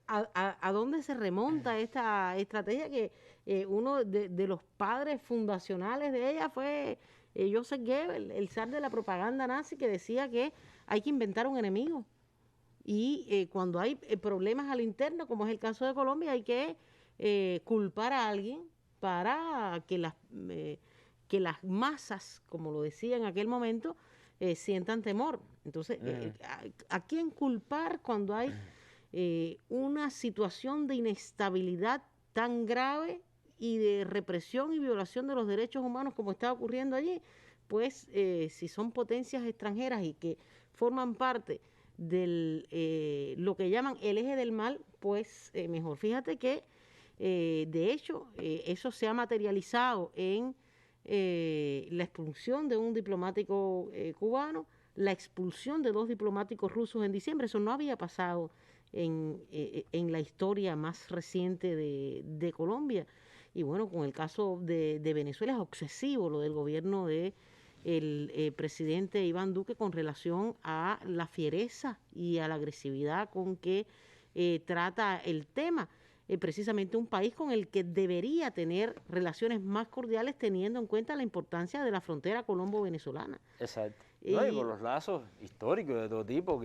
¿a dónde se remonta esta estrategia? Que uno de los padres fundacionales de ella fue Joseph Goebbels, el zar de la propaganda nazi, que decía que hay que inventar un enemigo. Y cuando hay problemas al interno, como es el caso de Colombia, hay que culpar a alguien para que las masas, como lo decía en aquel momento, sientan temor. Entonces, ¿a quién culpar cuando hay una situación de inestabilidad tan grave y de represión y violación de los derechos humanos como está ocurriendo allí? Pues si son potencias extranjeras y que forman parte de lo que llaman el eje del mal, pues mejor. Fíjate que de hecho eso se ha materializado en la expulsión de un diplomático cubano, la expulsión de 2 diplomáticos rusos en diciembre. Eso no había pasado en la historia más reciente de Colombia. Y bueno, con el caso de Venezuela es obsesivo lo del gobierno de el presidente Iván Duque con relación a la fiereza y a la agresividad con que trata el tema. Precisamente un país con el que debería tener relaciones más cordiales, teniendo en cuenta la importancia de la frontera colombo-venezolana. Exacto. No, y por los lazos históricos de todo tipo,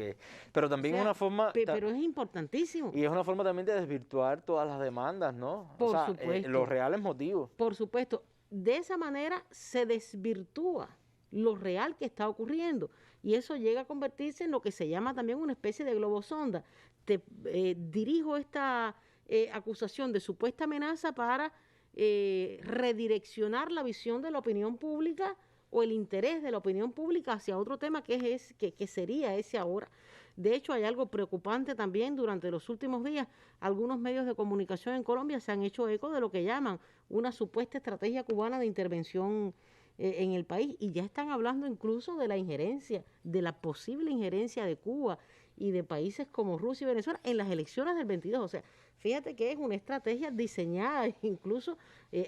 pero también una forma... Pero es importantísimo. Y es una forma también de desvirtuar todas las demandas, ¿no? Por supuesto. Los reales motivos. Por supuesto. De esa manera se desvirtúa lo real que está ocurriendo. Y eso llega a convertirse en lo que se llama también una especie de globosonda. Te dirijo esta acusación de supuesta amenaza para redireccionar la visión de la opinión pública o el interés de la opinión pública hacia otro tema que sería ese ahora. De hecho, hay algo preocupante también. Durante los últimos días, algunos medios de comunicación en Colombia se han hecho eco de lo que llaman una supuesta estrategia cubana de intervención en el país, y ya están hablando incluso de la injerencia, de la posible injerencia de Cuba y de países como Rusia y Venezuela en las elecciones del 22. O sea, fíjate que es una estrategia diseñada incluso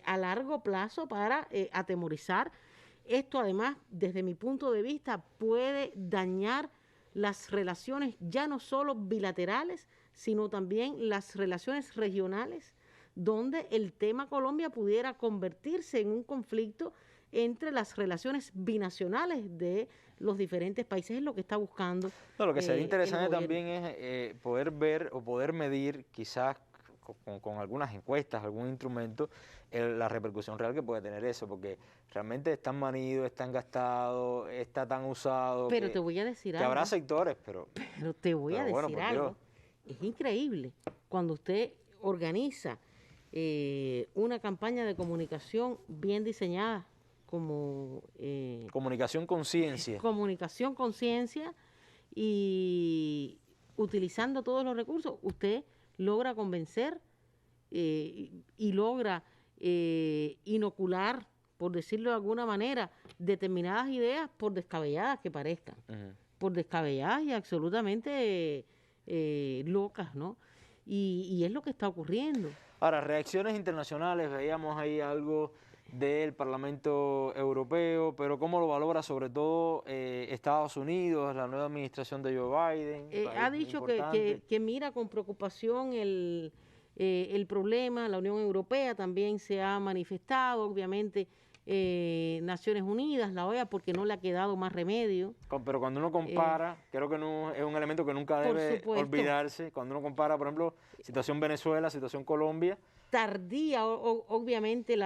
a largo plazo para atemorizar. Esto además, desde mi punto de vista, puede dañar las relaciones ya no solo bilaterales, sino también las relaciones regionales, donde el tema Colombia pudiera convertirse en un conflicto entre las relaciones binacionales de los diferentes países. Es lo que está buscando. No, lo que sería interesante también es poder ver o poder medir, quizás con algunas encuestas, algún instrumento, la repercusión real que puede tener eso, porque realmente es tan manido, es tan gastado, está tan usado. Pero te voy a decir algo. Que habrá sectores, pero te voy a decir algo. Es increíble cuando usted organiza una campaña de comunicación bien diseñada, como comunicación conciencia. Comunicación conciencia, y utilizando todos los recursos, usted logra convencer y logra inocular, por decirlo de alguna manera, determinadas ideas, por descabelladas que parezcan, por descabelladas y absolutamente locas, ¿no? Y es lo que está ocurriendo. Ahora, reacciones internacionales, veíamos ahí algo del Parlamento Europeo, pero ¿cómo lo valora sobre todo Estados Unidos, la nueva administración de Joe Biden? Ha dicho que mira con preocupación el problema. La Unión Europea también se ha manifestado, obviamente Naciones Unidas, la OEA, porque no le ha quedado más remedio. Pero cuando uno compara, creo que no, es un elemento que nunca debe olvidarse, cuando uno compara, por ejemplo, situación Venezuela, situación Colombia. Tardía, obviamente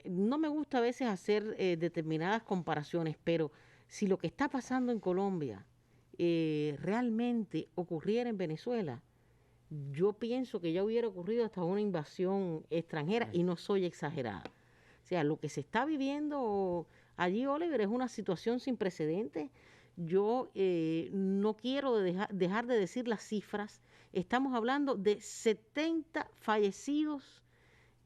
no me gusta a veces hacer determinadas comparaciones, pero si lo que está pasando en Colombia realmente ocurriera en Venezuela, yo pienso que ya hubiera ocurrido hasta una invasión extranjera, y no soy exagerada. O sea, lo que se está viviendo allí, Oliver, es una situación sin precedentes. Yo no quiero dejar de decir las cifras. Estamos hablando de 70 fallecidos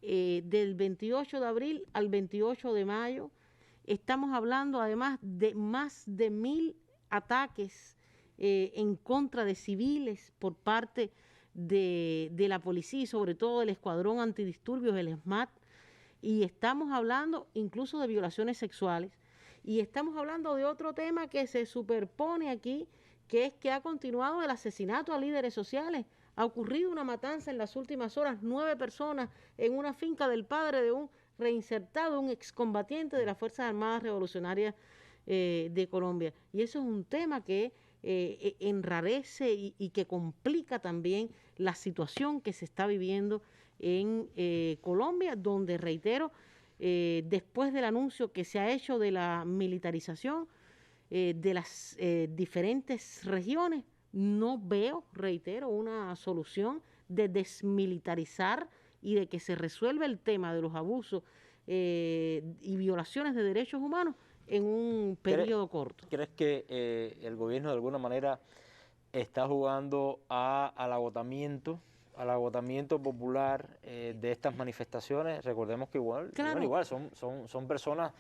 del 28 de abril al 28 de mayo, estamos hablando además de más de 1000 ataques en contra de civiles por parte de la policía y sobre todo del Escuadrón Antidisturbios, el SMAT, y estamos hablando incluso de violaciones sexuales, y estamos hablando de otro tema que se superpone aquí, que es que ha continuado el asesinato a líderes sociales. Ha ocurrido una matanza en las últimas horas, 9 personas en una finca del padre de un reinsertado, un excombatiente de las Fuerzas Armadas Revolucionarias de Colombia. Y eso es un tema que enrarece y que complica también la situación que se está viviendo en Colombia, donde, reitero, después del anuncio que se ha hecho de la militarización de las diferentes regiones, no veo, reitero, una solución de desmilitarizar y de que se resuelva el tema de los abusos y violaciones de derechos humanos en un periodo corto. ¿Crees que el gobierno de alguna manera está jugando al agotamiento popular de estas manifestaciones? Recordemos que igual, claro, son personas,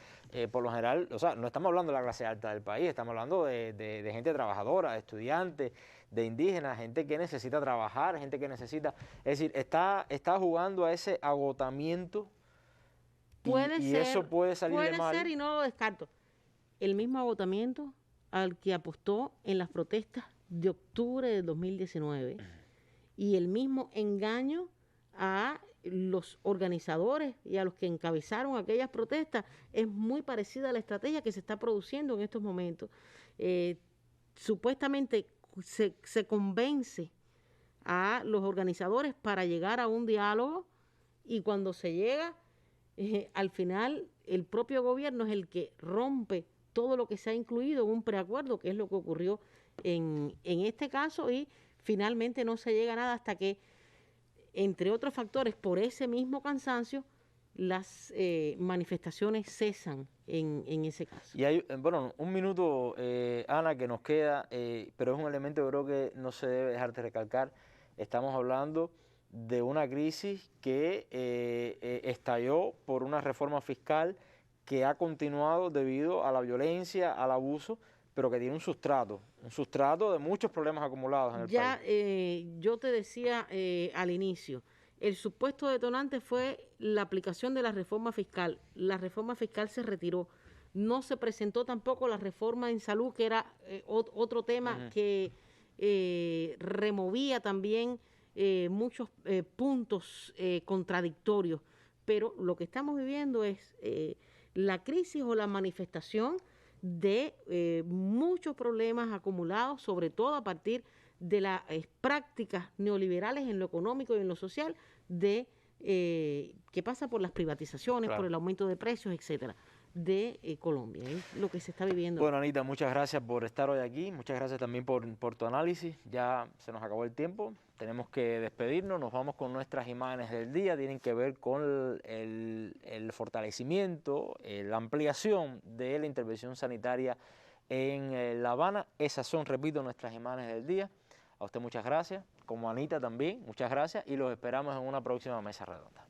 por lo general, o sea, no estamos hablando de la clase alta del país, estamos hablando de gente trabajadora, de estudiantes, de indígenas, gente que necesita trabajar, gente que necesita, es decir, está jugando a ese agotamiento y eso puede salir de mal. Puede ser, y no lo descarto. El mismo agotamiento al que apostó en las protestas de octubre del 2019 y el mismo engaño a los organizadores y a los que encabezaron aquellas protestas es muy parecida a la estrategia que se está produciendo en estos momentos. Supuestamente se convence a los organizadores para llegar a un diálogo, y cuando se llega, al final el propio gobierno es el que rompe todo lo que se ha incluido en un preacuerdo, que es lo que ocurrió en este caso, y finalmente no se llega a nada hasta que, entre otros factores, por ese mismo cansancio, las manifestaciones cesan en ese caso. Y hay, bueno, un minuto, Ana, que nos queda, pero es un elemento que creo que no se debe dejar de recalcar. Estamos hablando de una crisis que estalló por una reforma fiscal que ha continuado debido a la violencia, al abuso, pero que tiene un sustrato de muchos problemas acumulados en el país. Yo te decía al inicio, el supuesto detonante fue la aplicación de la reforma fiscal. La reforma fiscal se retiró. No se presentó tampoco la reforma en salud, que era otro tema que removía también muchos puntos contradictorios. Pero lo que estamos viviendo es la crisis o la manifestación de muchos problemas acumulados, sobre todo a partir de las prácticas neoliberales en lo económico y en lo social, que pasa por las privatizaciones, claro, por el aumento de precios, etcétera, de Colombia. Es lo que se está viviendo. Bueno, Anita, muchas gracias por estar hoy aquí, muchas gracias también por tu análisis. Ya se nos acabó el tiempo, tenemos que despedirnos, nos vamos con nuestras imágenes del día, tienen que ver con el fortalecimiento, la ampliación de la intervención sanitaria en La Habana. Esas son, repito, nuestras imágenes del día. A usted muchas gracias, como a Anita también, muchas gracias, y los esperamos en una próxima mesa redonda.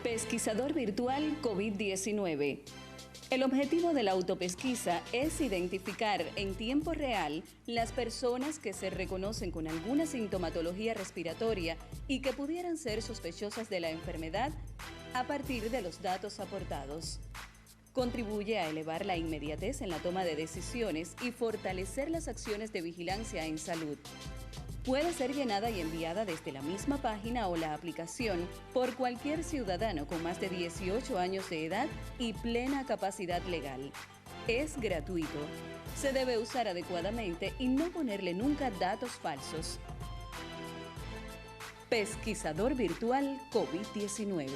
Pesquisador virtual COVID-19. El objetivo de la autopesquisa es identificar en tiempo real las personas que se reconocen con alguna sintomatología respiratoria y que pudieran ser sospechosas de la enfermedad a partir de los datos aportados. Contribuye a elevar la inmediatez en la toma de decisiones y fortalecer las acciones de vigilancia en salud. Puede ser llenada y enviada desde la misma página o la aplicación por cualquier ciudadano con más de 18 años de edad y plena capacidad legal. Es gratuito. Se debe usar adecuadamente y no ponerle nunca datos falsos. Pesquisador virtual COVID-19.